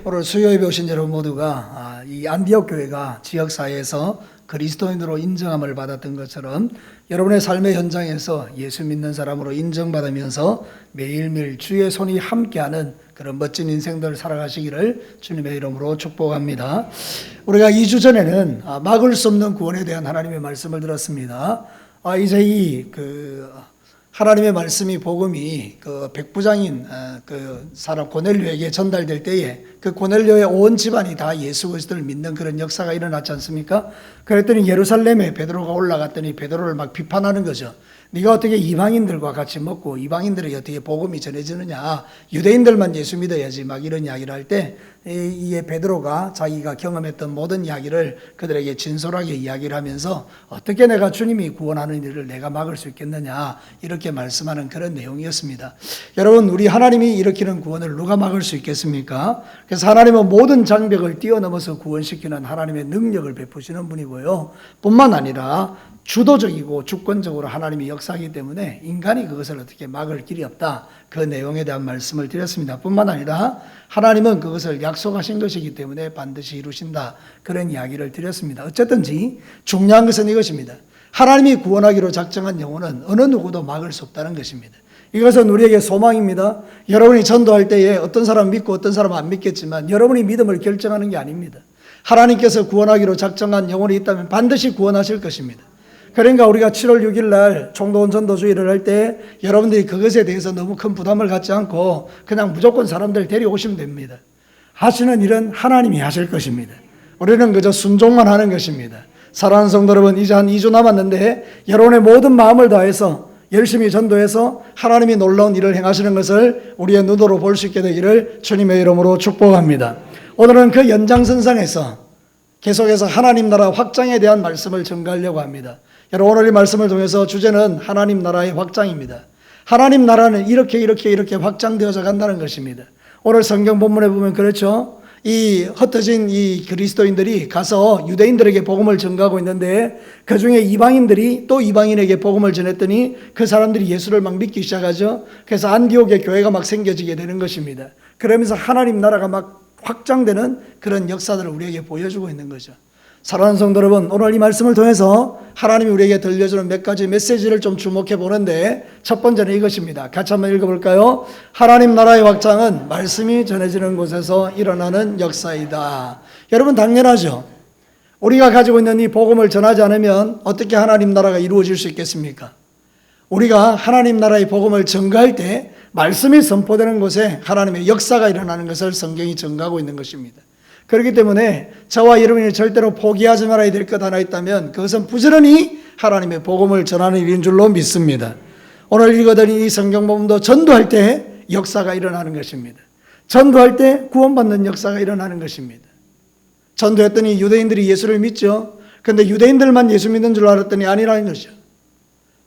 오늘 수요예배 오신 여러분 모두가 이 안디옥 교회가 지역사회에서 그리스도인으로 인정함을 받았던 것처럼 여러분의 삶의 현장에서 예수 믿는 사람으로 인정받으면서 매일매일 주의 손이 함께하는 그런 멋진 인생들 살아가시기를 주님의 이름으로 축복합니다. 우리가 2주 전에는 막을 수 없는 구원에 대한 하나님의 말씀을 들었습니다. 이제 하나님의 말씀이 복음이 그 백부장인 그 사람 고넬료에게 전달될 때에 그 고넬료의 온 집안이 다 예수 그리스도를 믿는 그런 역사가 일어났지 않습니까? 그랬더니 예루살렘에 베드로가 올라갔더니 베드로를 막 비판하는 거죠. 네가 어떻게 이방인들과 같이 먹고 이방인들에게 어떻게 복음이 전해지느냐, 유대인들만 예수 믿어야지, 막 이런 이야기를 할 때 이에 베드로가 자기가 경험했던 모든 이야기를 그들에게 진솔하게 이야기를 하면서 어떻게 내가 주님이 구원하는 일을 내가 막을 수 있겠느냐, 이렇게 말씀하는 그런 내용이었습니다. 여러분, 우리 하나님이 일으키는 구원을 누가 막을 수 있겠습니까? 그래서 하나님은 모든 장벽을 뛰어넘어서 구원시키는 하나님의 능력을 베푸시는 분이고요, 뿐만 아니라 주도적이고 주권적으로 하나님이 역사하기 때문에 인간이 그것을 어떻게 막을 길이 없다, 그 내용에 대한 말씀을 드렸습니다. 뿐만 아니라 하나님은 그것을 약속하신 것이기 때문에 반드시 이루신다, 그런 이야기를 드렸습니다. 어쨌든지 중요한 것은 이것입니다. 하나님이 구원하기로 작정한 영혼은 어느 누구도 막을 수 없다는 것입니다. 이것은 우리에게 소망입니다. 여러분이 전도할 때에 어떤 사람 믿고 어떤 사람 안 믿겠지만 여러분이 믿음을 결정하는 게 아닙니다. 하나님께서 구원하기로 작정한 영혼이 있다면 반드시 구원하실 것입니다. 그러니까 우리가 7월 6일 날 총동원 전도주의를 할 때 여러분들이 그것에 대해서 너무 큰 부담을 갖지 않고 그냥 무조건 사람들 데려오시면 됩니다. 하시는 일은 하나님이 하실 것입니다. 우리는 그저 순종만 하는 것입니다. 사랑하는 성도 여러분, 이제 한 2주 남았는데 여러분의 모든 마음을 다해서 열심히 전도해서 하나님이 놀라운 일을 행하시는 것을 우리의 눈으로 볼 수 있게 되기를 주님의 이름으로 축복합니다. 오늘은 그 연장선상에서 계속해서 하나님 나라 확장에 대한 말씀을 전가하려고 합니다. 여러분, 오늘 이 말씀을 통해서 주제는 하나님 나라의 확장입니다. 하나님 나라는 이렇게 확장되어져 간다는 것입니다. 오늘 성경 본문에 보면 그렇죠. 이 흩어진 이 그리스도인들이 가서 유대인들에게 복음을 전가하고 있는데 그 중에 이방인들이 또 이방인에게 복음을 전했더니 그 사람들이 예수를 막 믿기 시작하죠. 그래서 안디옥의 교회가 막 생겨지게 되는 것입니다. 그러면서 하나님 나라가 막 확장되는 그런 역사들을 우리에게 보여주고 있는 거죠. 사랑하는 성도 여러분, 오늘 이 말씀을 통해서 하나님이 우리에게 들려주는 몇 가지 메시지를 좀 주목해 보는데 첫 번째는 이것입니다. 같이 한번 읽어볼까요? 하나님 나라의 확장은 말씀이 전해지는 곳에서 일어나는 역사이다. 여러분, 당연하죠. 우리가 가지고 있는 이 복음을 전하지 않으면 어떻게 하나님 나라가 이루어질 수 있겠습니까? 우리가 하나님 나라의 복음을 전가할 때 말씀이 선포되는 곳에 하나님의 역사가 일어나는 것을 성경이 전가하고 있는 것입니다. 그렇기 때문에 저와 여러분이 절대로 포기하지 말아야 될 것 하나 있다면 그것은 부지런히 하나님의 복음을 전하는 일인 줄로 믿습니다. 오늘 읽어드린 이 성경 본문도 전도할 때 역사가 일어나는 것입니다. 전도할 때 구원받는 역사가 일어나는 것입니다. 전도했더니 유대인들이 예수를 믿죠. 그런데 유대인들만 예수 믿는 줄 알았더니 아니라는 것이죠.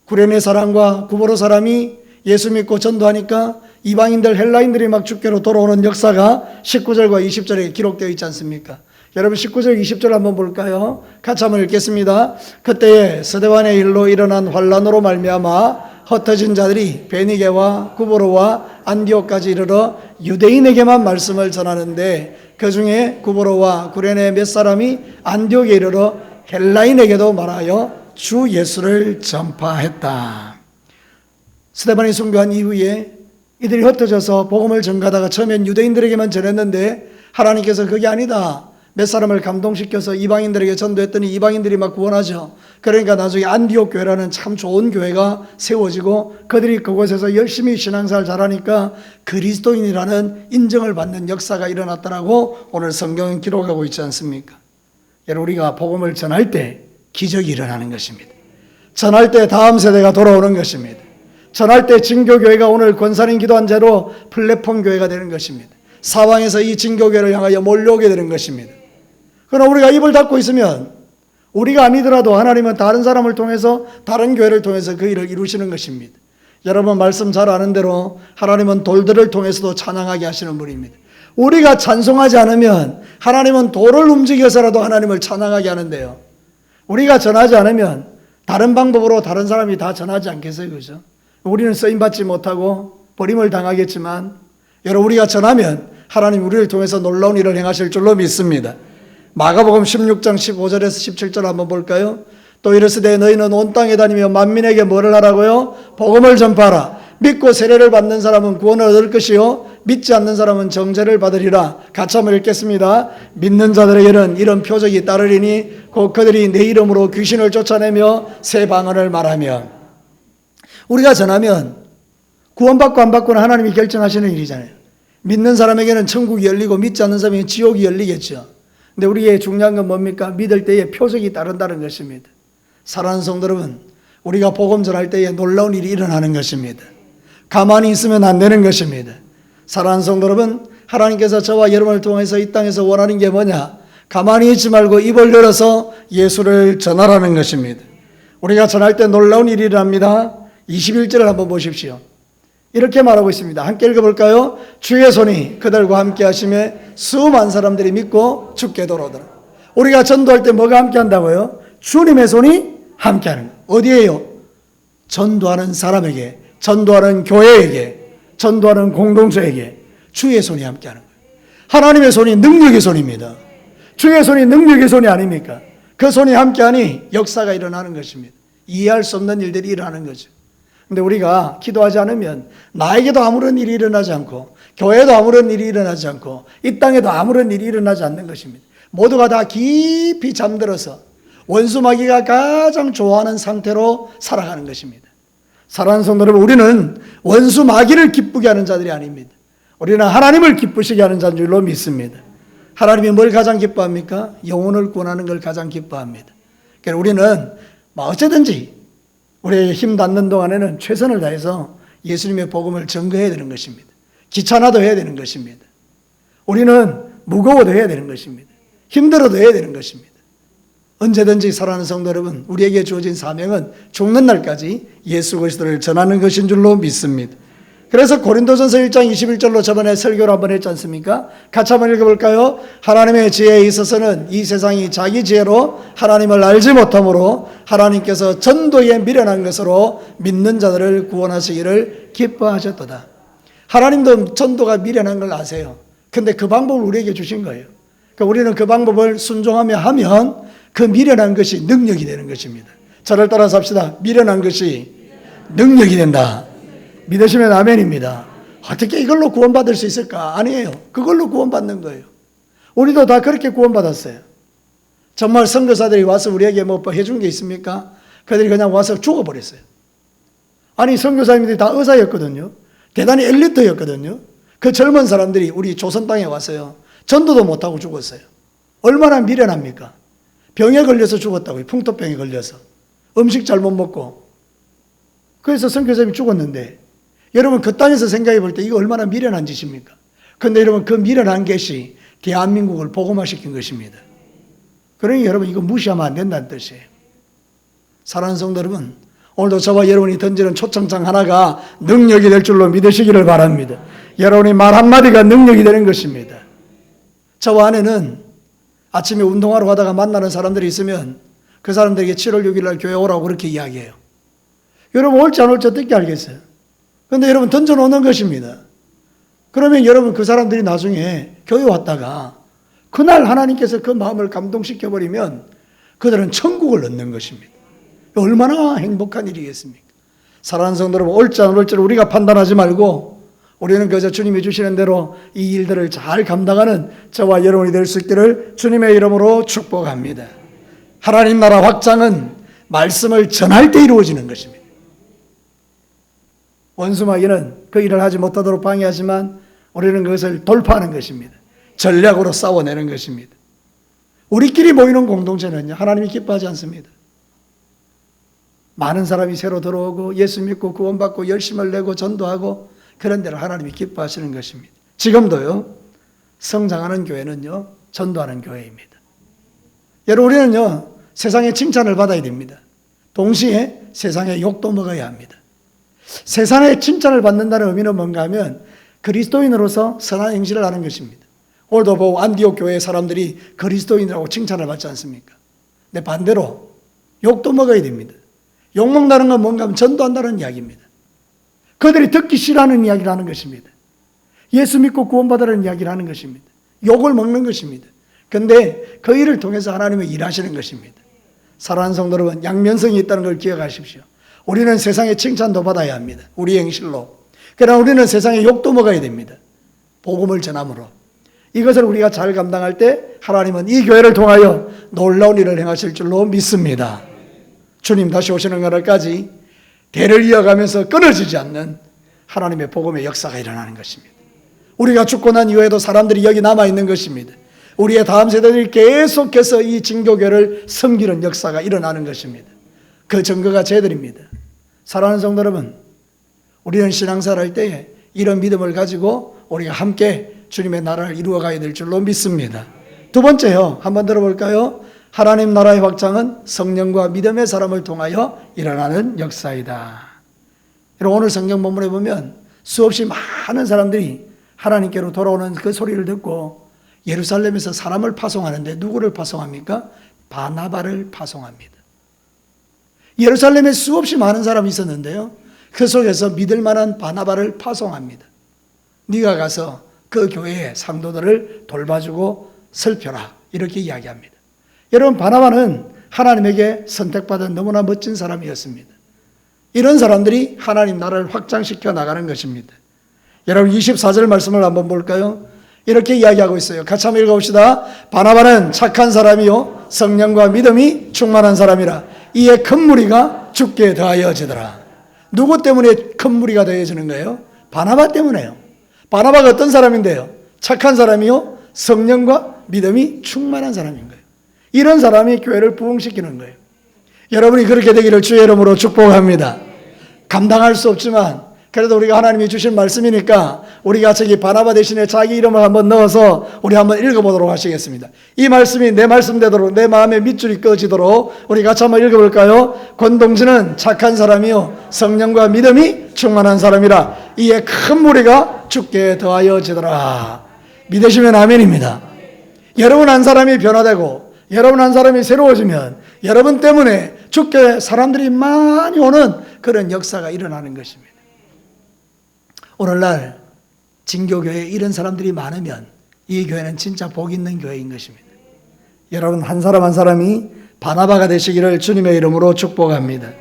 구레네 사람과 구보로 사람이 예수 믿고 전도하니까 이방인들, 헬라인들이 막 주께로 돌아오는 역사가 19절과 20절에 기록되어 있지 않습니까? 여러분, 19절 20절 한번 볼까요? 같이 한번 읽겠습니다. 그때에 스데반의 일로 일어난 환란으로 말미암아 흩어진 자들이 베니게와 구보로와 안디옥까지 이르러 유대인에게만 말씀을 전하는데 그 중에 구보로와 구레네 몇 사람이 안디옥에 이르러 헬라인에게도 말하여 주 예수를 전파했다. 스데반이 순교한 이후에 이들이 흩어져서 복음을 전가하다가 처음엔 유대인들에게만 전했는데 하나님께서 그게 아니다, 몇 사람을 감동시켜서 이방인들에게 전도했더니 이방인들이 막 구원하죠. 그러니까 나중에 안디옥 교회라는 참 좋은 교회가 세워지고 그들이 그곳에서 열심히 신앙생활 잘하니까 그리스도인이라는 인정을 받는 역사가 일어났다라고 오늘 성경은 기록하고 있지 않습니까? 여러분, 우리가 복음을 전할 때 기적이 일어나는 것입니다. 전할 때 다음 세대가 돌아오는 것입니다. 전할 때 진교교회가 오늘 권사님 기도한 대로 플랫폼 교회가 되는 것입니다. 사방에서 이 진교교회를 향하여 몰려오게 되는 것입니다. 그러나 우리가 입을 닫고 있으면 우리가 아니더라도 하나님은 다른 사람을 통해서, 다른 교회를 통해서 그 일을 이루시는 것입니다. 여러분, 말씀 잘 아는 대로 하나님은 돌들을 통해서도 찬양하게 하시는 분입니다. 우리가 찬송하지 않으면 하나님은 돌을 움직여서라도 하나님을 찬양하게 하는데요, 우리가 전하지 않으면 다른 방법으로 다른 사람이 다 전하지 않겠어요? 그죠? 우리는 쓰임받지 못하고 버림을 당하겠지만 여러분, 우리가 전하면 하나님 우리를 통해서 놀라운 일을 행하실 줄로 믿습니다. 마가복음 16장 15절에서 17절 한번 볼까요? 또 이르시되 너희는 온 땅에 다니며 만민에게 뭐를 하라고요? 복음을 전파하라. 믿고 세례를 받는 사람은 구원을 얻을 것이요 믿지 않는 사람은 정죄를 받으리라. 같이 한번 읽겠습니다. 믿는 자들에게는 이런 표적이 따르리니 곧 그들이 내 이름으로 귀신을 쫓아내며 새 방언을 말하며. 우리가 전하면 구원받고 안 받고는 하나님이 결정하시는 일이잖아요. 믿는 사람에게는 천국이 열리고 믿지 않는 사람에게는 지옥이 열리겠죠. 근데 우리의 중요한 건 뭡니까? 믿을 때에 표적이 따른다는 것입니다. 사랑하는 성도 여러분, 우리가 복음 전할 때에 놀라운 일이 일어나는 것입니다. 가만히 있으면 안 되는 것입니다. 사랑하는 성도 여러분, 하나님께서 저와 여러분을 통해서 이 땅에서 원하는 게 뭐냐? 가만히 있지 말고 입을 열어서 예수를 전하라는 것입니다. 우리가 전할 때 놀라운 일이 일어납니다. 21절을 한번 보십시오. 이렇게 말하고 있습니다. 함께 읽어볼까요? 주의 손이 그들과 함께 하심에 수많은 사람들이 믿고 죽게 돌아오더라. 우리가 전도할 때 뭐가 함께 한다고요? 주님의 손이 함께 하는 거예요. 어디에요? 전도하는 사람에게, 전도하는 교회에게, 전도하는 공동체에게 주의 손이 함께 하는 거예요. 하나님의 손이 능력의 손입니다. 주의 손이 능력의 손이 아닙니까? 그 손이 함께하니 역사가 일어나는 것입니다. 이해할 수 없는 일들이 일어나는 거죠. 근데 우리가 기도하지 않으면 나에게도 아무런 일이 일어나지 않고 교회에도 아무런 일이 일어나지 않고 이 땅에도 아무런 일이 일어나지 않는 것입니다. 모두가 다 깊이 잠들어서 원수 마귀가 가장 좋아하는 상태로 살아가는 것입니다. 사랑하는 성도 여러분, 우리는 원수 마귀를 기쁘게 하는 자들이 아닙니다. 우리는 하나님을 기쁘시게 하는 자인 줄로 믿습니다. 하나님이 뭘 가장 기뻐합니까? 영혼을 구원하는 걸 가장 기뻐합니다. 그러니까 우리는 어쨌든지 우리의 힘 닿는 동안에는 최선을 다해서 예수님의 복음을 전거해야 되는 것입니다. 귀찮아도 해야 되는 것입니다. 우리는 무거워도 해야 되는 것입니다. 힘들어도 해야 되는 것입니다. 언제든지 사랑하는 성도 여러분, 우리에게 주어진 사명은 죽는 날까지 예수 그리스도를 전하는 것인 줄로 믿습니다. 그래서 고린도전서 1장 21절로 저번에 설교를 한번 했지 않습니까? 같이 한번 읽어볼까요? 하나님의 지혜에 있어서는 이 세상이 자기 지혜로 하나님을 알지 못하므로 하나님께서 전도에 미련한 것으로 믿는 자들을 구원하시기를 기뻐하셨도다. 하나님도 전도가 미련한 걸 아세요. 근데 그 방법을 우리에게 주신 거예요. 그러니까 우리는 그 방법을 순종하며 하면 그 미련한 것이 능력이 되는 것입니다. 저를 따라서 합시다. 미련한 것이 능력이 된다. 믿으시면 아멘입니다. 어떻게 이걸로 구원받을 수 있을까? 아니에요. 그걸로 구원받는 거예요. 우리도 다 그렇게 구원받았어요. 정말 선교사들이 와서 우리에게 뭐 해준 게 있습니까? 그들이 그냥 와서 죽어버렸어요. 아니, 선교사님들이 다 의사였거든요. 대단히 엘리트였거든요. 그 젊은 사람들이 우리 조선 땅에 왔어요. 전도도 못하고 죽었어요. 얼마나 미련합니까? 병에 걸려서 죽었다고요. 풍토병에 걸려서. 음식 잘못 먹고. 그래서 선교사님이 죽었는데 여러분 그 땅에서 생각해 볼 때 이거 얼마나 미련한 짓입니까? 그런데 여러분 그 미련한 것이 대한민국을 복음화시킨 것입니다. 그러니 여러분 이거 무시하면 안 된다는 뜻이에요. 사랑하는 성도 여러분, 오늘도 저와 여러분이 던지는 초청장 하나가 능력이 될 줄로 믿으시기를 바랍니다. 여러분이 말 한마디가 능력이 되는 것입니다. 저와 아내는 아침에 운동하러 가다가 만나는 사람들이 있으면 그 사람들에게 7월 6일 날 교회 오라고 그렇게 이야기해요. 여러분 올지 안 올지 어떻게 알겠어요? 그런데 여러분 던져놓는 것입니다. 그러면 여러분 그 사람들이 나중에 교회 왔다가 그날 하나님께서 그 마음을 감동시켜버리면 그들은 천국을 얻는 것입니다. 얼마나 행복한 일이겠습니까? 사랑하는 성도 여러분, 올지 안 올지를 우리가 판단하지 말고 우리는 그저 주님이 주시는 대로 이 일들을 잘 감당하는 저와 여러분이 될 수 있기를 주님의 이름으로 축복합니다. 하나님 나라 확장은 말씀을 전할 때 이루어지는 것입니다. 원수마귀는 그 일을 하지 못하도록 방해하지만 우리는 그것을 돌파하는 것입니다. 전략으로 싸워내는 것입니다. 우리끼리 모이는 공동체는요, 하나님이 기뻐하지 않습니다. 많은 사람이 새로 들어오고 예수 믿고 구원받고 열심을 내고 전도하고 그런 데를 하나님이 기뻐하시는 것입니다. 지금도요, 성장하는 교회는요, 전도하는 교회입니다. 여러분, 우리는요, 세상의 칭찬을 받아야 됩니다. 동시에 세상의 욕도 먹어야 합니다. 세상의 칭찬을 받는다는 의미는 뭔가 하면 그리스도인으로서 선한 행실을 하는 것입니다. 오늘도 보고 안디옥 교회의 사람들이 그리스도인이라고 칭찬을 받지 않습니까? 근데 반대로 욕도 먹어야 됩니다. 욕 먹는다는 건 뭔가 하면 전도한다는 이야기입니다. 그들이 듣기 싫어하는 이야기를 하는 것입니다. 예수 믿고 구원받으라는 이야기를 하는 것입니다. 욕을 먹는 것입니다. 그런데 그 일을 통해서 하나님은 일하시는 것입니다. 사랑하는 성도 여러분, 양면성이 있다는 걸 기억하십시오. 우리는 세상의 칭찬도 받아야 합니다. 우리의 행실로. 그러나 우리는 세상의 욕도 먹어야 됩니다. 복음을 전함으로. 이것을 우리가 잘 감당할 때 하나님은 이 교회를 통하여 놀라운 일을 행하실 줄로 믿습니다. 주님 다시 오시는 날까지 대를 이어가면서 끊어지지 않는 하나님의 복음의 역사가 일어나는 것입니다. 우리가 죽고 난 이후에도 사람들이 여기 남아있는 것입니다. 우리의 다음 세대들이 계속해서 이 진교교를 섬기는 역사가 일어나는 것입니다. 그 증거가 저희들입니다. 사랑하는 성도 여러분, 우리는 신앙생활 할 때에 이런 믿음을 가지고 우리가 함께 주님의 나라를 이루어가야 될 줄로 믿습니다. 두 번째요, 한번 들어볼까요? 하나님 나라의 확장은 성령과 믿음의 사람을 통하여 일어나는 역사이다. 오늘 성경 본문에 보면 수없이 많은 사람들이 하나님께로 돌아오는 그 소리를 듣고 예루살렘에서 사람을 파송하는데 누구를 파송합니까? 바나바를 파송합니다. 예루살렘에 수없이 많은 사람이 있었는데요, 그 속에서 믿을 만한 바나바를 파송합니다. 네가 가서 그 교회의 상도들을 돌봐주고 살펴라, 이렇게 이야기합니다. 여러분, 바나바는 하나님에게 선택받은 너무나 멋진 사람이었습니다. 이런 사람들이 하나님 나라를 확장시켜 나가는 것입니다. 여러분, 24절 말씀을 한번 볼까요? 이렇게 이야기하고 있어요. 같이 한번 읽어봅시다. 바나바는 착한 사람이요 성령과 믿음이 충만한 사람이라. 이에 큰 무리가 죽게 더하여지더라. 누구 때문에 큰 무리가 더해지는 거예요? 바나바 때문에요. 바나바가 어떤 사람인데요? 착한 사람이요 성령과 믿음이 충만한 사람인 거예요. 이런 사람이 교회를 부흥시키는 거예요. 여러분이 그렇게 되기를 주의 이름으로 축복합니다. 감당할 수 없지만 그래도 우리가 하나님이 주신 말씀이니까 우리가 저기 바나바 대신에 자기 이름을 한번 넣어서 우리 한번 읽어보도록 하시겠습니다. 이 말씀이 내 말씀대로 내 마음의 밑줄이 꺼지도록 우리 같이 한번 읽어볼까요? 권동진은 착한 사람이요 성령과 믿음이 충만한 사람이라. 이에 큰 무리가 죽게 더하여지더라. 믿으시면 아멘입니다. 여러분 한 사람이 변화되고 여러분 한 사람이 새로워지면 여러분 때문에 죽게 사람들이 많이 오는 그런 역사가 일어나는 것입니다. 오늘날 진교교회에 이런 사람들이 많으면 이 교회는 진짜 복 있는 교회인 것입니다. 여러분 한 사람 한 사람이 바나바가 되시기를 주님의 이름으로 축복합니다.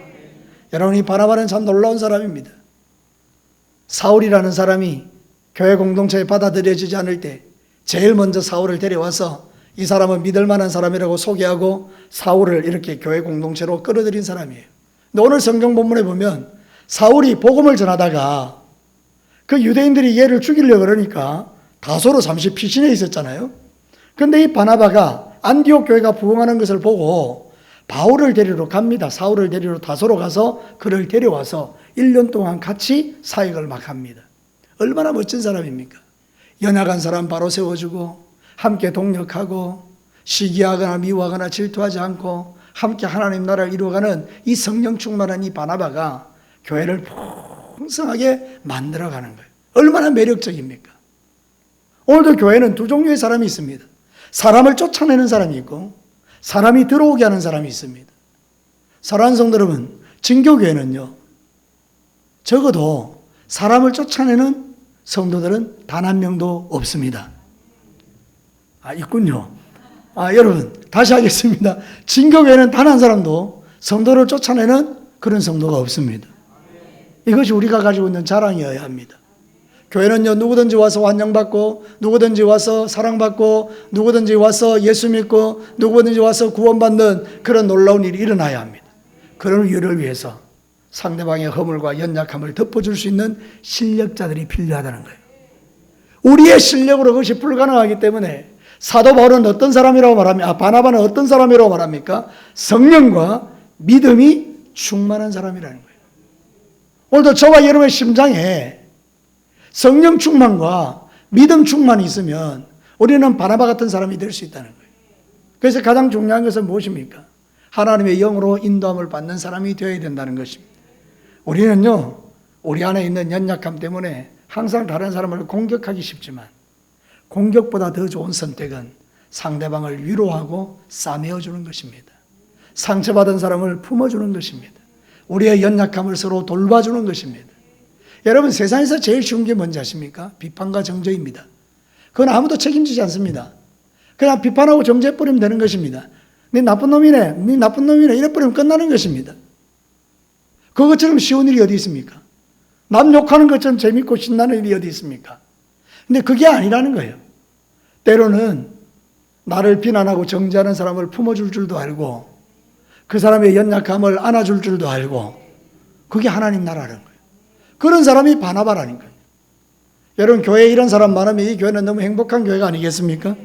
여러분, 이 바나바는 참 놀라운 사람입니다. 사울이라는 사람이 교회 공동체에 받아들여지지 않을 때 제일 먼저 사울을 데려와서 이 사람은 믿을 만한 사람이라고 소개하고 사울을 이렇게 교회 공동체로 끌어들인 사람이에요. 근데 오늘 성경 본문에 보면 사울이 복음을 전하다가 그 유대인들이 얘를 죽이려고 그러니까 다소로 잠시 피신해 있었잖아요. 그런데 이 바나바가 안디옥 교회가 부흥하는 것을 보고 바울을 데리러 갑니다. 사울을 데리러 다소로 가서 그를 데려와서 1년 동안 같이 사역을 막 합니다. 얼마나 멋진 사람입니까? 연약한 사람 바로 세워주고 함께 동력하고 시기하거나 미워하거나 질투하지 않고 함께 하나님 나라를 이루어가는 이 성령 충만한 이 바나바가 교회를 풍성하게 만들어가는 거예요. 얼마나 매력적입니까? 오늘도 교회는 두 종류의 사람이 있습니다. 사람을 쫓아내는 사람이 있고 사람이 들어오게 하는 사람이 있습니다. 사랑하는 성도 여러분, 진교교회는요 적어도 사람을 쫓아내는 성도들은 단 한 명도 없습니다. 있군요. 여러분 다시 하겠습니다. 진교교회는 단 한 사람도 성도를 쫓아내는 그런 성도가 없습니다. 이것이 우리가 가지고 있는 자랑이어야 합니다. 교회는요 누구든지 와서 환영받고 누구든지 와서 사랑받고 누구든지 와서 예수 믿고 누구든지 와서 구원받는 그런 놀라운 일이 일어나야 합니다. 그런 일을 위해서 상대방의 허물과 연약함을 덮어줄 수 있는 실력자들이 필요하다는 거예요. 우리의 실력으로 그것이 불가능하기 때문에 사도 바울은 어떤 사람이라고 말합니까? 바나바는 어떤 사람이라고 말합니까? 성령과 믿음이 충만한 사람이라는 거예요. 오늘도 저와 여러분의 심장에 성령 충만과 믿음 충만이 있으면 우리는 바나바 같은 사람이 될 수 있다는 거예요. 그래서 가장 중요한 것은 무엇입니까? 하나님의 영으로 인도함을 받는 사람이 되어야 된다는 것입니다. 우리는요 우리 안에 있는 연약함 때문에 항상 다른 사람을 공격하기 쉽지만 공격보다 더 좋은 선택은 상대방을 위로하고 싸매어주는 것입니다. 상처받은 사람을 품어주는 것입니다. 우리의 연약함을 서로 돌봐주는 것입니다. 여러분, 세상에서 제일 쉬운 게 뭔지 아십니까? 비판과 정죄입니다. 그건 아무도 책임지지 않습니다. 그냥 비판하고 정죄해버리면 되는 것입니다. 네 나쁜 놈이네, 네 나쁜 놈이네 이래버리면 끝나는 것입니다. 그것처럼 쉬운 일이 어디 있습니까? 남 욕하는 것처럼 재밌고 신나는 일이 어디 있습니까? 근데 그게 아니라는 거예요. 때로는 나를 비난하고 정죄하는 사람을 품어줄 줄도 알고 그 사람의 연약함을 안아줄 줄도 알고, 그게 하나님 나라라는 거예요. 그런 사람이 바나바라는 거예요. 여러분, 교회에 이런 사람 많으면 이 교회는 너무 행복한 교회가 아니겠습니까?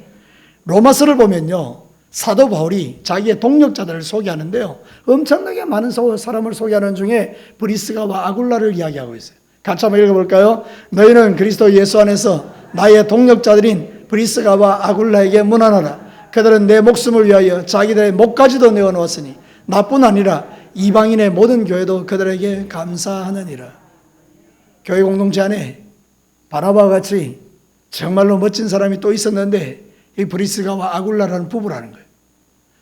로마서를 보면요, 사도 바울이 자기의 동력자들을 소개하는데요, 엄청나게 많은 사람을 소개하는 중에 브리스가와 아굴라를 이야기하고 있어요. 같이 한번 읽어볼까요? 너희는 그리스도 예수 안에서 나의 동력자들인 브리스가와 아굴라에게 문안하라. 그들은 내 목숨을 위하여 자기들의 목까지도 내어놓았으니 나뿐 아니라 이방인의 모든 교회도 그들에게 감사하느니라. 교회 공동체 안에 바나바와 같이 정말로 멋진 사람이 또 있었는데, 이 브리스가와 아굴라라는 부부라는 거예요.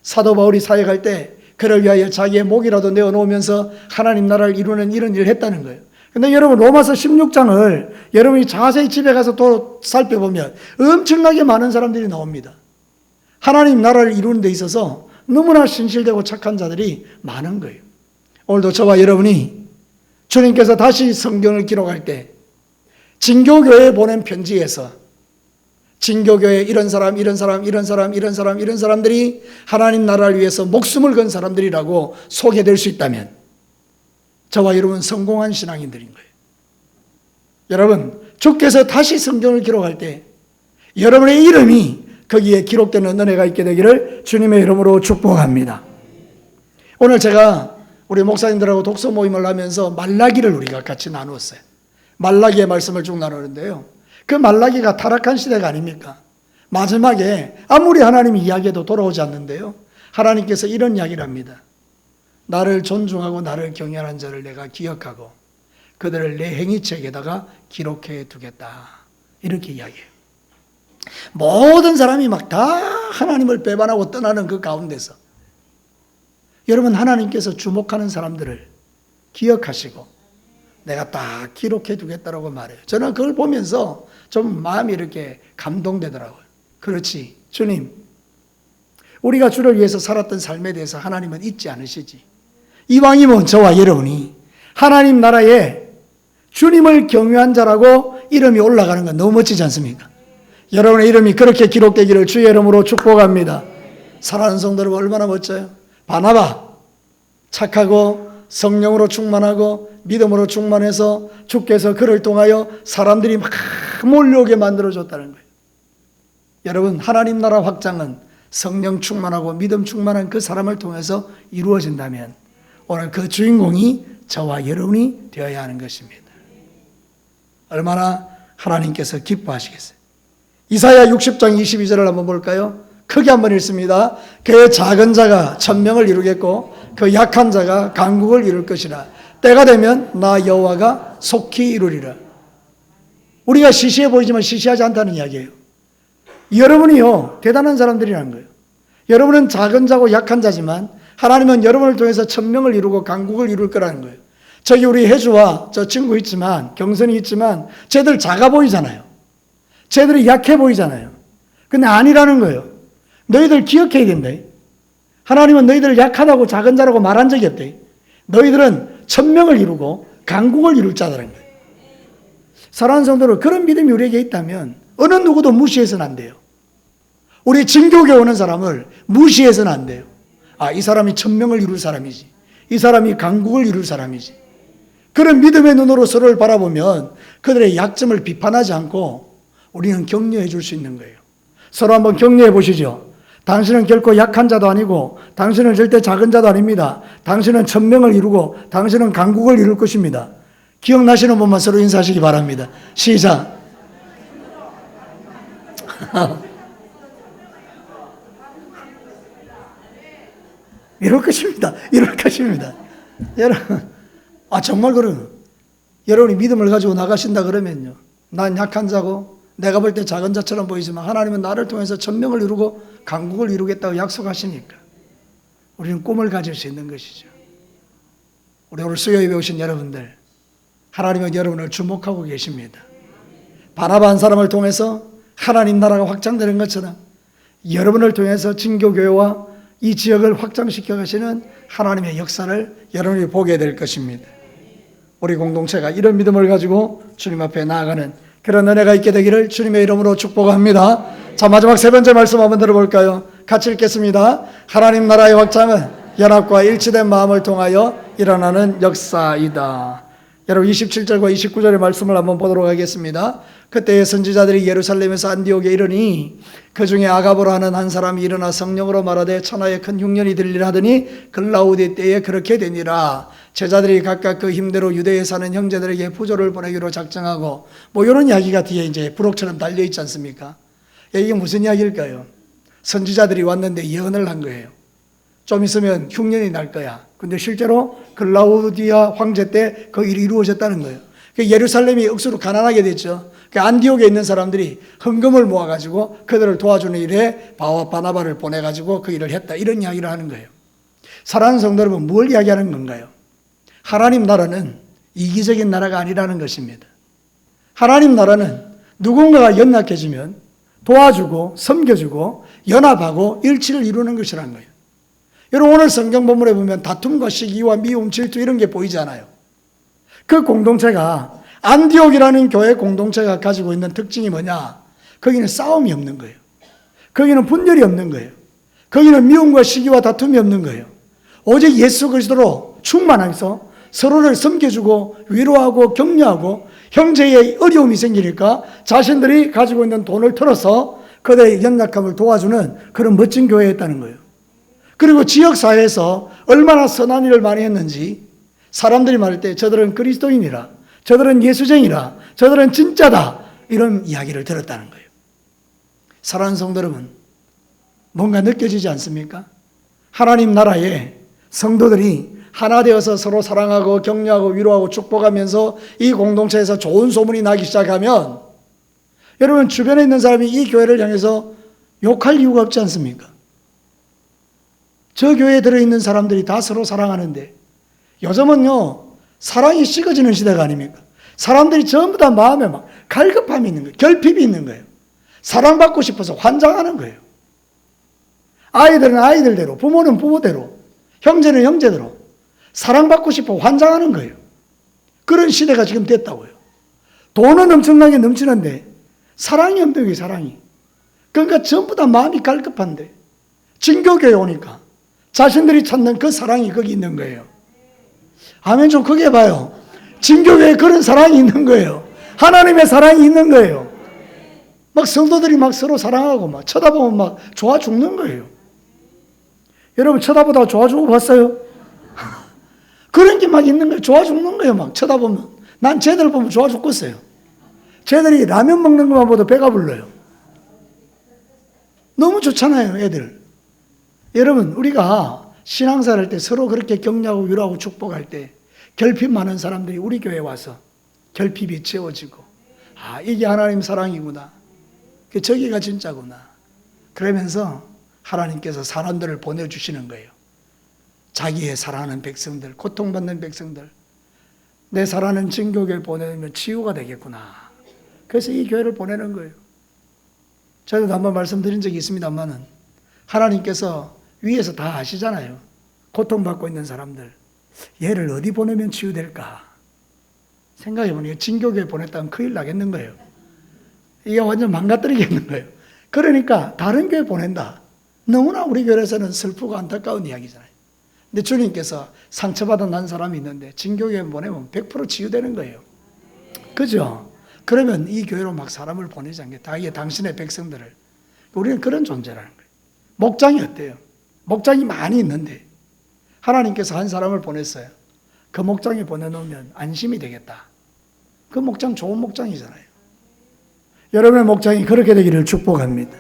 사도 바울이 사역할 때 그를 위하여 자기의 목이라도 내어놓으면서 하나님 나라를 이루는 이런 일을 했다는 거예요. 근데 여러분, 로마서 16장을 여러분이 자세히 집에 가서 또 살펴보면 엄청나게 많은 사람들이 나옵니다. 하나님 나라를 이루는 데 있어서 너무나 신실되고 착한 자들이 많은 거예요. 오늘도 저와 여러분이 주님께서 다시 성경을 기록할 때 진교교회에 보낸 편지에서 진교교회 이런 사람들이 하나님 나라를 위해서 목숨을 건 사람들이라고 소개될 수 있다면 저와 여러분 성공한 신앙인들인 거예요. 여러분, 주께서 다시 성경을 기록할 때 여러분의 이름이 거기에 기록되는 은혜가 있게 되기를 주님의 이름으로 축복합니다. 오늘 제가 우리 목사님들하고 독서 모임을 하면서 말라기를 우리가 같이 나누었어요. 말라기의 말씀을 쭉 나누는데요, 그 말라기가 타락한 시대가 아닙니까? 마지막에 아무리 하나님이 이야기해도 돌아오지 않는데요, 하나님께서 이런 이야기를 합니다. 나를 존중하고 나를 경외하는 자를 내가 기억하고 그들을 내 행위책에다가 기록해 두겠다, 이렇게 이야기해요. 모든 사람이 막 다 하나님을 배반하고 떠나는 그 가운데서 여러분, 하나님께서 주목하는 사람들을 기억하시고 내가 딱 기록해 두겠다라고 말해요. 저는 그걸 보면서 좀 마음이 이렇게 감동되더라고요. 그렇지, 주님, 우리가 주를 위해서 살았던 삶에 대해서 하나님은 잊지 않으시지. 이왕이면 저와 여러분이 하나님 나라에 주님을 경외한 자라고 이름이 올라가는 건 너무 멋지지 않습니까? 여러분의 이름이 그렇게 기록되기를 주의 이름으로 축복합니다. 사랑하는 성도 여러분, 얼마나 멋져요. 바나바, 착하고 성령으로 충만하고 믿음으로 충만해서 주께서 그를 통하여 사람들이 막 몰려오게 만들어줬다는 거예요. 여러분, 하나님 나라 확장은 성령 충만하고 믿음 충만한 그 사람을 통해서 이루어진다면 오늘 그 주인공이 저와 여러분이 되어야 하는 것입니다. 얼마나 하나님께서 기뻐하시겠어요. 이사야 60장 22절을 한번 볼까요? 크게 한번 읽습니다. 그의 작은 자가 천명을 이루겠고 그 약한 자가 강국을 이룰 것이라. 때가 되면 나 여호와가 속히 이루리라. 우리가 시시해 보이지만 시시하지 않다는 이야기예요. 여러분이요, 대단한 사람들이라는 거예요. 여러분은 작은 자고 약한 자지만 하나님은 여러분을 통해서 천명을 이루고 강국을 이룰 거라는 거예요. 저기 우리 혜주와 저 친구 있지만, 경선이 있지만 쟤들 작아 보이잖아요. 쟤들이 약해 보이잖아요. 근데 아니라는 거예요. 너희들 기억해야 된다. 하나님은 너희들을 약하다고 작은 자라고 말한 적이 없다. 너희들은 천명을 이루고 강국을 이룰 자라는 거예요. 사랑하는 성도들, 그런 믿음이 우리에게 있다면 어느 누구도 무시해서는 안 돼요. 우리 진교교에 오는 사람을 무시해서는 안 돼요. 아, 이 사람이 천명을 이룰 사람이지, 이 사람이 강국을 이룰 사람이지. 그런 믿음의 눈으로 서로를 바라보면 그들의 약점을 비판하지 않고 우리는 격려해 줄 수 있는 거예요. 서로 한번 격려해 보시죠. 당신은 결코 약한 자도 아니고 당신은 절대 작은 자도 아닙니다. 당신은 천명을 이루고 당신은 강국을 이룰 것입니다. 기억나시는 분만 서로 인사하시기 바랍니다. 시작. 이럴 것입니다. 이럴 것입니다. 여러분, 정말 그래요. 여러분이 믿음을 가지고 나가신다 그러면요, 난 약한 자고 내가 볼 때 작은 자처럼 보이지만 하나님은 나를 통해서 천명을 이루고 강국을 이루겠다고 약속하시니까 우리는 꿈을 가질 수 있는 것이죠. 우리 오늘 수요일에 오신 여러분들, 하나님은 여러분을 주목하고 계십니다. 바나바 한 사람을 통해서 하나님 나라가 확장되는 것처럼 여러분을 통해서 진교교회와 이 지역을 확장시켜 가시는 하나님의 역사를 여러분이 보게 될 것입니다. 우리 공동체가 이런 믿음을 가지고 주님 앞에 나아가는 그런 은혜가 있게 되기를 주님의 이름으로 축복합니다. 자, 마지막 세 번째 말씀 한번 들어볼까요? 같이 읽겠습니다. 하나님 나라의 확장은 연합과 일치된 마음을 통하여 일어나는 역사이다. 여러분 27절과 29절의 말씀을 한번 보도록 하겠습니다. 그때의 선지자들이 예루살렘에서 안디옥에 이르니 그 중에 아가보라 하는 한 사람이 일어나 성령으로 말하되 천하에 큰 흉년이 들리라 하더니 글라우디 때에 그렇게 되니라. 제자들이 각각 그 힘대로 유대에 사는 형제들에게 부조를 보내기로 작정하고 뭐 이런 이야기가 뒤에 이제 부록처럼 달려 있지 않습니까? 이게 무슨 이야기일까요? 선지자들이 왔는데 예언을 한 거예요. 좀 있으면 흉년이 날 거야. 근데 실제로 글라우디아 황제 때 그 일이 이루어졌다는 거예요. 예루살렘이 억수로 가난하게 됐죠. 안디옥에 있는 사람들이 헌금을 모아가지고 그들을 도와주는 일에 바와 바나바를 보내가지고 그 일을 했다. 이런 이야기를 하는 거예요. 사랑하는 성도 여러분, 뭘 이야기하는 건가요? 하나님 나라는 이기적인 나라가 아니라는 것입니다. 하나님 나라는 누군가가 연약해지면 도와주고 섬겨주고 연합하고 일치를 이루는 것이라는 거예요. 여러분 오늘 성경 본문에 보면 다툼과 시기와 미움, 질투 이런 게 보이잖아요. 그 공동체가 안디옥이라는 교회 공동체가 가지고 있는 특징이 뭐냐? 거기는 싸움이 없는 거예요. 거기는 분열이 없는 거예요. 거기는 미움과 시기와 다툼이 없는 거예요. 오직 예수 그리스도로 충만해서 서로를 섬겨주고 위로하고 격려하고 형제의 어려움이 생기니까 자신들이 가지고 있는 돈을 털어서 그들의 연약함을 도와주는 그런 멋진 교회였다는 거예요. 그리고 지역사회에서 얼마나 선한 일을 많이 했는지 사람들이 말할 때 저들은 그리스도인이라, 저들은 예수쟁이라, 저들은 진짜다 이런 이야기를 들었다는 거예요. 사랑하는 성도 여러분, 뭔가 느껴지지 않습니까? 하나님 나라에 성도들이 하나 되어서 서로 사랑하고 격려하고 위로하고 축복하면서 이 공동체에서 좋은 소문이 나기 시작하면 여러분 주변에 있는 사람이 이 교회를 향해서 욕할 이유가 없지 않습니까? 저 교회에 들어있는 사람들이 다 서로 사랑하는데 요즘은요 사랑이 식어지는 시대가 아닙니까? 사람들이 전부 다 마음에 막 갈급함이 있는 거예요. 결핍이 있는 거예요. 사랑받고 싶어서 환장하는 거예요. 아이들은 아이들대로, 부모는 부모대로, 형제는 형제대로 사랑받고 싶어 환장하는 거예요. 그런 시대가 지금 됐다고요. 돈은 엄청나게 넘치는데 사랑이 없는 거예요. 사랑이. 그러니까 전부 다 마음이 갈급한데 진교교회 오니까 자신들이 찾는 그 사랑이 거기 있는 거예요. 아멘 좀 크게 봐요. 진교회에 그런 사랑이 있는 거예요. 하나님의 사랑이 있는 거예요. 막 성도들이 막 서로 사랑하고 막 쳐다보면 막 좋아 죽는 거예요. 여러분 쳐다보다가 좋아 죽어 봤어요? 그런 게 막 있는 거예요. 좋아 죽는 거예요. 막 쳐다보면. 난 쟤들 보면 좋아 죽겠어요. 쟤들이 라면 먹는 것만 봐도 배가 불러요. 너무 좋잖아요, 애들. 여러분, 우리가 신앙생활 할 때 서로 그렇게 격려하고 위로하고 축복할 때 결핍 많은 사람들이 우리 교회에 와서 결핍이 채워지고, 아, 이게 하나님 사랑이구나. 저기가 진짜구나. 그러면서 하나님께서 사람들을 보내주시는 거예요. 자기의 사랑하는 백성들, 고통받는 백성들, 내 사랑하는 진교교회 보내면 치유가 되겠구나. 그래서 이 교회를 보내는 거예요. 저도 한번 말씀드린 적이 있습니다만은 하나님께서 위에서 다 아시잖아요. 고통받고 있는 사람들. 얘를 어디 보내면 치유될까? 생각해보니까 진교교회 보냈다면 큰일 나겠는 거예요. 이게 완전 망가뜨리겠는 거예요. 그러니까 다른 교회 보낸다. 너무나 우리 교회에서는 슬프고 안타까운 이야기잖아요. 근데 주님께서 상처받은 난 사람이 있는데 진교교회 보내면 100% 치유되는 거예요. 그죠? 그러면 이 교회로 막 사람을 보내지 않겠다. 이게 당신의 백성들을. 우리는 그런 존재라는 거예요. 목장이 어때요? 목장이 많이 있는데 하나님께서 한 사람을 보냈어요. 그 목장에 보내놓으면 안심이 되겠다. 그 목장 좋은 목장이잖아요. 여러분의 목장이 그렇게 되기를 축복합니다.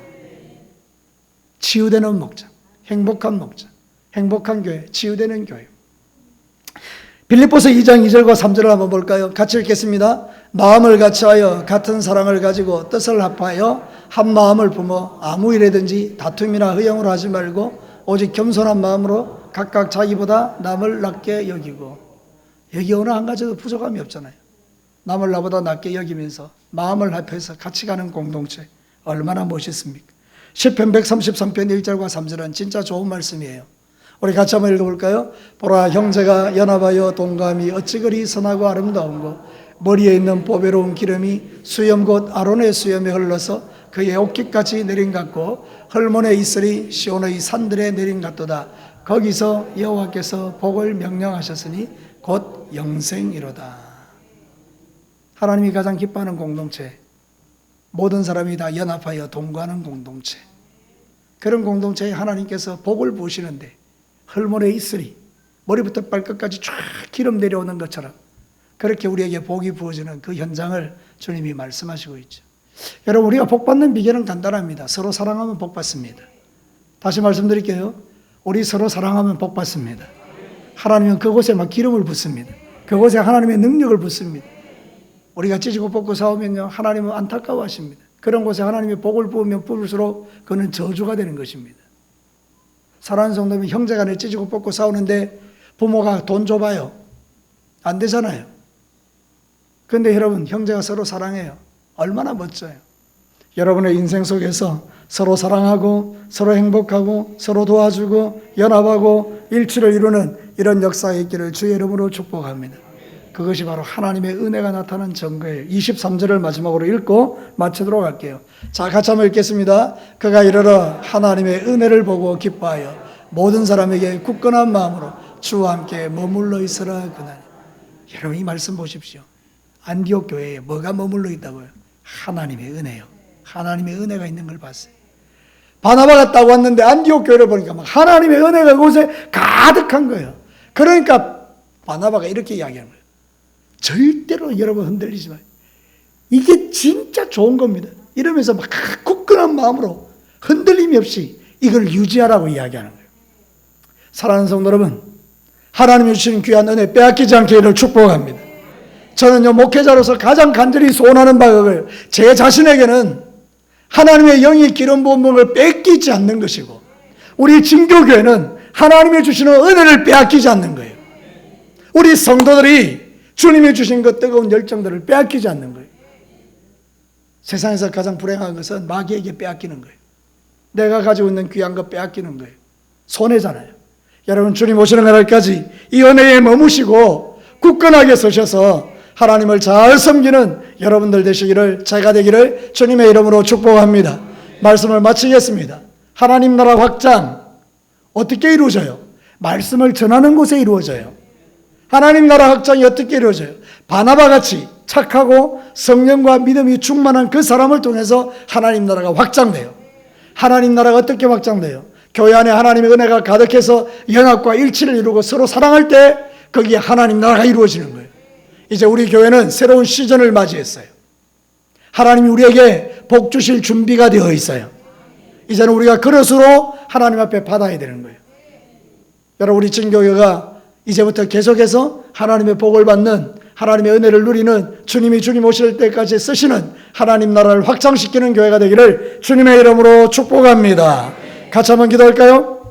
치유되는 목장, 행복한 목장, 행복한 교회, 치유되는 교회. 빌립보서 2장 2절과 3절을 한번 볼까요? 같이 읽겠습니다. 마음을 같이하여 같은 사랑을 가지고 뜻을 합하여 한 마음을 품어 아무 일에든지 다툼이나 허영으로 하지 말고 오직 겸손한 마음으로 각각 자기보다 남을 낮게 여기고. 여기 어느 한 가지도 부족함이 없잖아요. 남을 나보다 낮게 여기면서 마음을 합해서 같이 가는 공동체, 얼마나 멋있습니까? 시편 133편 1절과 3절은 진짜 좋은 말씀이에요. 우리 같이 한번 읽어볼까요? 보라, 형제가 연합하여 동감이 어찌 그리 선하고 아름다운고, 머리에 있는 보배로운 기름이 수염 곧 아론의 수염에 흘러서 그의 옷깃까지 내린 같고, 헐몬의 이슬이 시온의 산들에 내린 같도다. 거기서 여호와께서 복을 명령하셨으니 곧 영생이로다. 하나님이 가장 기뻐하는 공동체, 모든 사람이 다 연합하여 동거하는 공동체, 그런 공동체에 하나님께서 복을 부으시는데, 헐몬의 이슬이 머리부터 발끝까지 쫙 기름 내려오는 것처럼 그렇게 우리에게 복이 부어지는 그 현장을 주님이 말씀하시고 있죠. 여러분, 우리가 복받는 비결은 간단합니다. 서로 사랑하면 복받습니다. 다시 말씀드릴게요. 우리 서로 사랑하면 복받습니다. 하나님은 그곳에 막 기름을 붓습니다. 그곳에 하나님의 능력을 붓습니다. 우리가 찢고 뽑고 싸우면요, 하나님은 안타까워하십니다. 그런 곳에 하나님의 복을 부으면 부을수록 그는 저주가 되는 것입니다. 사랑하는 성도님, 형제간에 찢고 뽑고 싸우는데 부모가 돈 줘봐요. 안 되잖아요. 그런데 여러분, 형제가 서로 사랑해요. 얼마나 멋져요. 여러분의 인생 속에서 서로 사랑하고 서로 행복하고 서로 도와주고 연합하고 일치를 이루는 이런 역사가 있기를 주의 이름으로 축복합니다. 그것이 바로 하나님의 은혜가 나타난 증거예요. 23절을 마지막으로 읽고 마치도록 할게요. 자, 같이 한번 읽겠습니다. 그가 이르러 하나님의 은혜를 보고 기뻐하여 모든 사람에게 굳건한 마음으로 주와 함께 머물러 있으라 그나니. 여러분, 이 말씀 보십시오. 안디옥 교회에 뭐가 머물러 있다고요? 하나님의 은혜요. 하나님의 은혜가 있는 걸 봤어요. 바나바가 딱 왔는데 안디옥 교회를 보니까 막 하나님의 은혜가 그곳에 가득한 거예요. 그러니까 바나바가 이렇게 이야기하는 거예요. 절대로 여러분 흔들리지 마요. 이게 진짜 좋은 겁니다. 이러면서 막 굳건한 마음으로 흔들림이 없이 이걸 유지하라고 이야기하는 거예요. 사랑하는 성도 여러분, 하나님이 주시는 귀한 은혜 빼앗기지 않기를 축복합니다. 저는요, 목회자로서 가장 간절히 소원하는 바가 제 자신에게는 하나님의 영이 기름 부은 걸 뺏기지 않는 것이고, 우리 진교교회는 하나님이 주시는 은혜를 빼앗기지 않는 거예요. 우리 성도들이 주님이 주신 그 뜨거운 열정들을 빼앗기지 않는 거예요. 세상에서 가장 불행한 것은 마귀에게 빼앗기는 거예요. 내가 가지고 있는 귀한 것 빼앗기는 거예요. 손해잖아요. 여러분, 주님 오시는 날까지 이 은혜에 머무시고 굳건하게 서셔서 하나님을 잘 섬기는 여러분들 되시기를, 제가 되기를 주님의 이름으로 축복합니다. 말씀을 마치겠습니다. 하나님 나라 확장 어떻게 이루어져요? 말씀을 전하는 곳에 이루어져요. 하나님 나라 확장이 어떻게 이루어져요? 바나바같이 착하고 성령과 믿음이 충만한 그 사람을 통해서 하나님 나라가 확장돼요. 하나님 나라가 어떻게 확장돼요? 교회 안에 하나님의 은혜가 가득해서 연합과 일치를 이루고 서로 사랑할 때 거기에 하나님 나라가 이루어지는 거예요. 이제 우리 교회는 새로운 시즌을 맞이했어요. 하나님이 우리에게 복 주실 준비가 되어 있어요. 이제는 우리가 그릇으로 하나님 앞에 받아야 되는 거예요. 여러분, 우리 진교회가 이제부터 계속해서 하나님의 복을 받는, 하나님의 은혜를 누리는, 주님이 주님 오실 때까지 쓰시는 하나님 나라를 확장시키는 교회가 되기를 주님의 이름으로 축복합니다. 같이 한번 기도할까요?